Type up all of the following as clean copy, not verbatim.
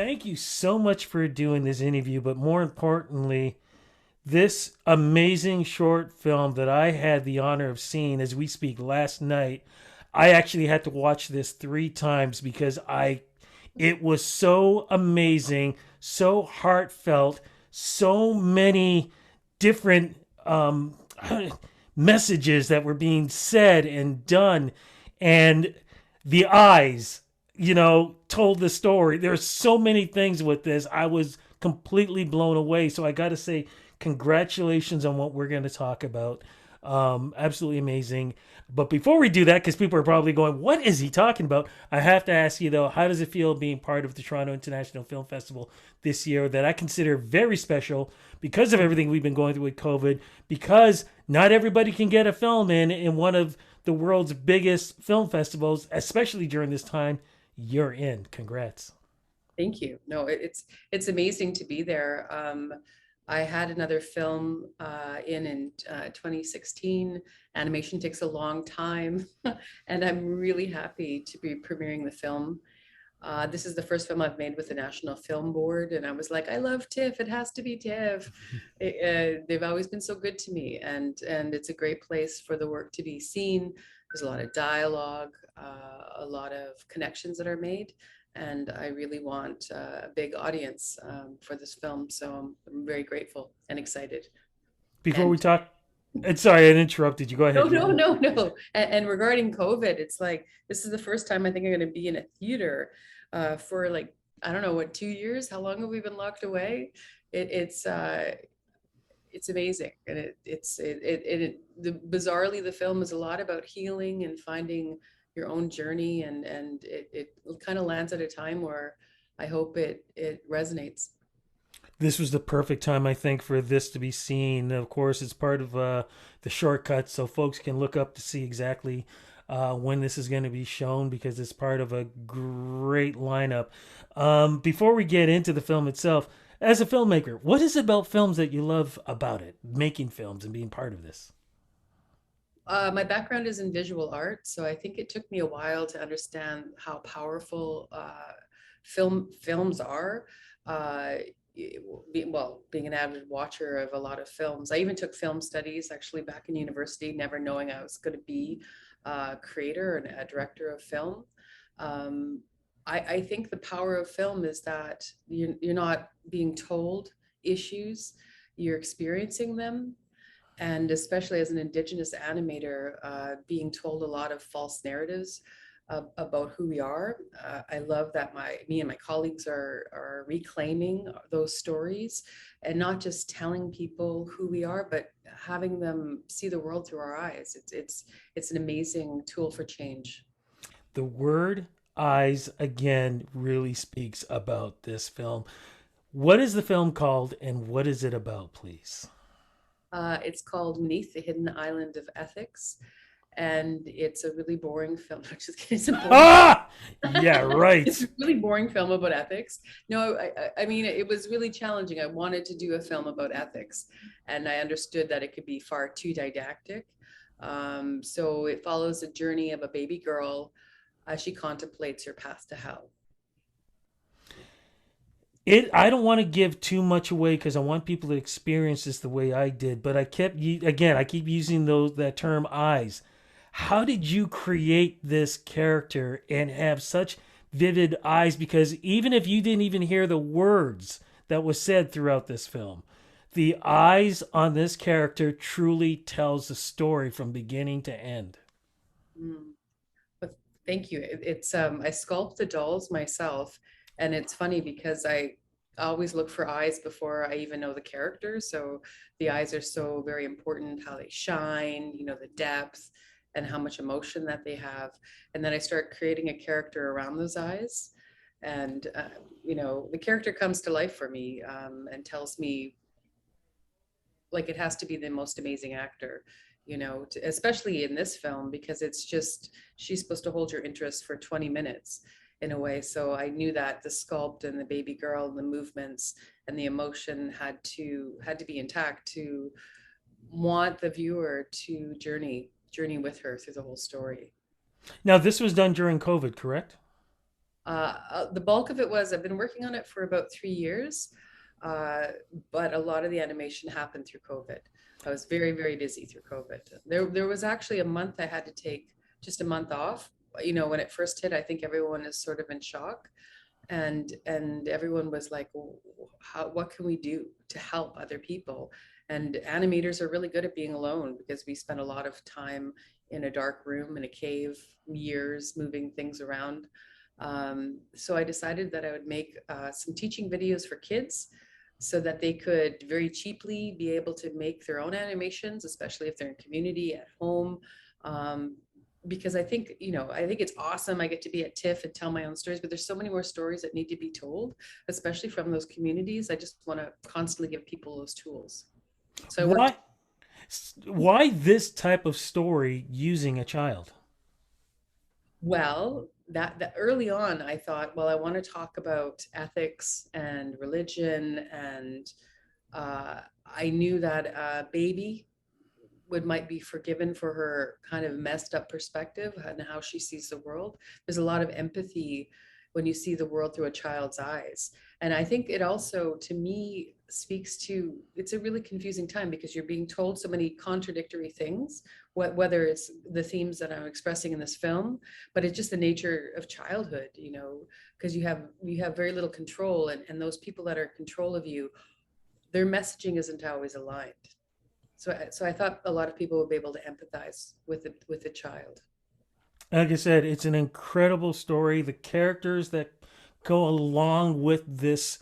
thank you so much for doing this interview, but more importantly, this amazing short film that I had the honor of seeing as we speak last night. I actually had to watch this three times because it was so amazing, so heartfelt, so many different messages that were being said and done, and the eyes, told the story. There's so many things with this. I was completely blown away. So I got to say, congratulations on what we're going to talk about. Absolutely amazing. But before we do that, because people are probably going, what is he talking about? I have to ask you, though, how does it feel being part of the Toronto International Film Festival this year that I consider very special because of everything we've been going through with COVID, because not everybody can get a film in one of the world's biggest film festivals, especially during this time. You're in. Congrats. Thank you. No, it's amazing to be there. I had another film in 2016. Animation takes a long time, and I'm really happy to be premiering the film. This is the first film I've made with the National Film Board, and I was like, I love TIFF. It has to be TIFF. They've always been so good to me, and it's a great place for the work to be seen. There's a lot of dialogue, a lot of connections that are made, and I really want a big audience for this film. So I'm very grateful and excited. Before we And talk, and sorry I interrupted you. Go no, ahead. no, no, no. And regarding COVID, it's like this is the first time I think I'm going to be in a theater for like I don't know what 2 years. How long have we been locked away? It's amazing, and bizarrely the film is a lot about healing and finding your own journey, and it kind of lands at a time where I hope it resonates. This was the perfect time, I think, for this to be seen. Of course, it's part of the shortcuts, so folks can look up to see exactly when this is going to be shown because it's part of a great lineup. Before we get into the film itself, as a filmmaker, what is it about films that you love about it, making films and being part of this? My background is in visual art, so I think it took me a while to understand how powerful films are. Uh, Being an avid watcher of a lot of films, I even took film studies actually back in university, never knowing I was going to be a creator and a director of film. Um, I think the power of film is that you're not being told issues, you're experiencing them, and especially as an indigenous animator, being told a lot of false narratives about who we are. I love that me and my colleagues are reclaiming those stories and not just telling people who we are, but having them see the world through our eyes. It's an amazing tool for change. The word eyes again really speaks about this film. What is the film called and what is it about, please? It's called Meneath, the Hidden Island of Ethics, and it's a really boring film. Just kidding. It's a boring. Ah! Yeah, right. It's a really boring film about ethics. No, I mean, it was really challenging. I wanted to do a film about ethics, and I understood that it could be far too didactic. So it follows the journey of a baby girl as she contemplates her path to hell. I don't want to give too much away because I want people to experience this the way I did, but I keep using that term eyes. How did you create this character and have such vivid eyes? Because even if you didn't even hear the words that was said throughout this film, the eyes on this character truly tells the story from beginning to end. Mm. But thank you. I sculpt the dolls myself, and it's funny because I always look for eyes before I even know the character. So the eyes are so very important, how they shine, the depth and how much emotion that they have. And then I start creating a character around those eyes. And, the character comes to life for me, and tells me like it has to be the most amazing actor, especially in this film, because it's just she's supposed to hold your interest for 20 minutes in a way. So I knew that the sculpt and the baby girl and the movements and the emotion had to be intact to want the viewer to journey with her through the whole story. Now, this was done during COVID, correct? The bulk of it was I've been working on it for about 3 years, uh, but a lot of the animation happened through COVID. I was very, very busy through COVID. There was actually a month I had to take just a month off. You know, when it first hit, I think everyone is sort of in shock, and everyone was like, well, what can we do to help other people? And animators are really good at being alone because we spend a lot of time in a dark room in a cave, years moving things around. So I decided that I would make some teaching videos for kids so that they could very cheaply be able to make their own animations, especially if they're in community at home. Um, because I think, you know, I think it's awesome. I get to be at TIFF and tell my own stories, but there's so many more stories that need to be told, especially from those communities. I just want to constantly give people those tools. So I worked Why why this type of story using a child? well. That early on, I thought, well, I want to talk about ethics and religion, and I knew that a baby would might be forgiven for her kind of messed up perspective and how she sees the world. There's a lot of empathy when you see the world through a child's eyes. And I think it also, to me, speaks to it's a really confusing time because you're being told so many contradictory things, whether it's the themes that I'm expressing in this film, but it's just the nature of childhood, you know, because you have very little control, and those people that are in control of you, their messaging isn't always aligned. So I thought a lot of people would be able to empathize with the child. Like I said, it's an incredible story. The characters that go along with this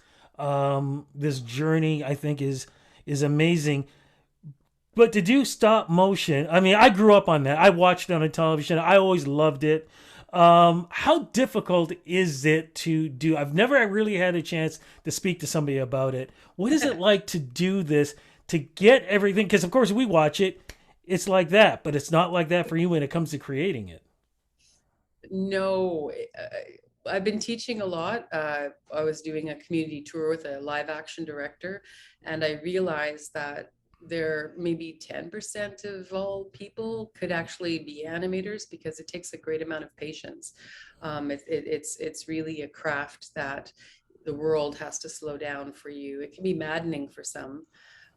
journey, I think, is amazing. But to do stop motion, I mean, I grew up on that. I watched it on a television. I always loved it. How difficult is it to do? I've never really had a chance to speak to somebody about it. What is it like to do this, to get everything? Because, of course, we watch it, it's like that, but it's not like that for you when it comes to creating it. No, I've been teaching a lot. I was doing a community tour with a live action director, and I realized that there maybe 10% of all people could actually be animators because it takes a great amount of patience. It's really a craft that the world has to slow down for you. It can be maddening for some,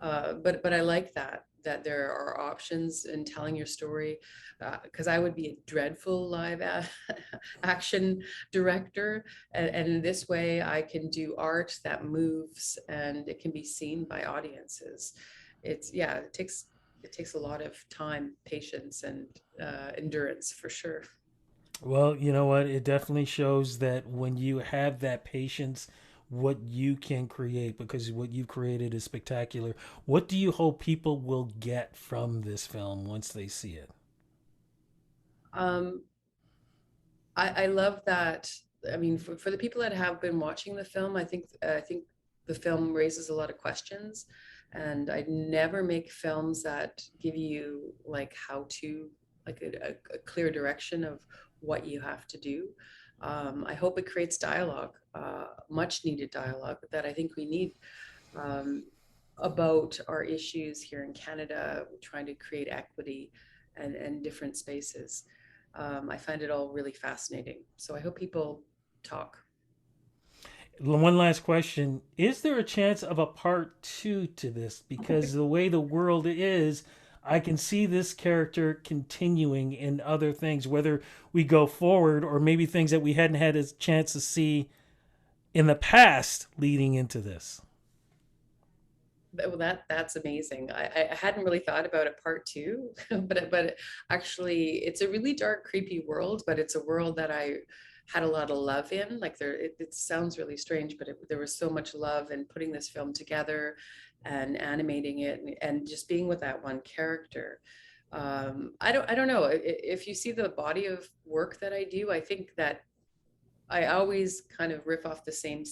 but I like that there are options in telling your story, because I would be a dreadful action director, and in this way I can do art that moves and it can be seen by audiences. It's yeah, it takes a lot of time, patience, and endurance for sure. Well, you know what? It definitely shows that when you have that patience, what you can create, because what you've created is spectacular. What do you hope people will get from this film once they see it? Um, I love that. I mean, for the people that have been watching the film, I think the film raises a lot of questions, and I never make films that give you like how to, like a clear direction of what you have to do. I hope it creates dialogue, much needed dialogue that I think we need, um, about our issues here in Canada, trying to create equity and different spaces. I find it all really fascinating. So I hope people talk. One last question. Is there a chance of a part two to this? Because the way the world is, I can see this character continuing in other things, whether we go forward or maybe things that we hadn't had a chance to see in the past leading into this. Well, that's amazing. I hadn't really thought about it part two, but actually, it's a really dark, creepy world. But it's a world that I had a lot of love in. Like it sounds really strange, but there was so much love in putting this film together, and animating it, and just being with that one character. I don't know if you see the body of work that I do. I think that I always kind of riff off the same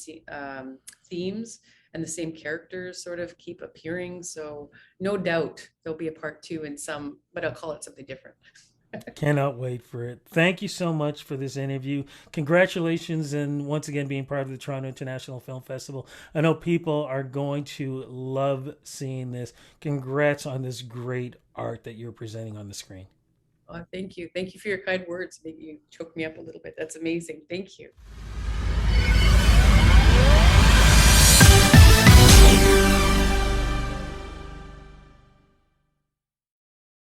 themes, and the same characters sort of keep appearing. So no doubt there'll be a part two in some, but I'll call it something different. Cannot wait for it. Thank you so much for this interview. Congratulations, and once again being part of the Toronto International Film Festival. I know people are going to love seeing this. Congrats on this great art that you're presenting on the screen. Thank you. Thank you for your kind words. Maybe you choked me up a little bit. That's amazing. Thank you.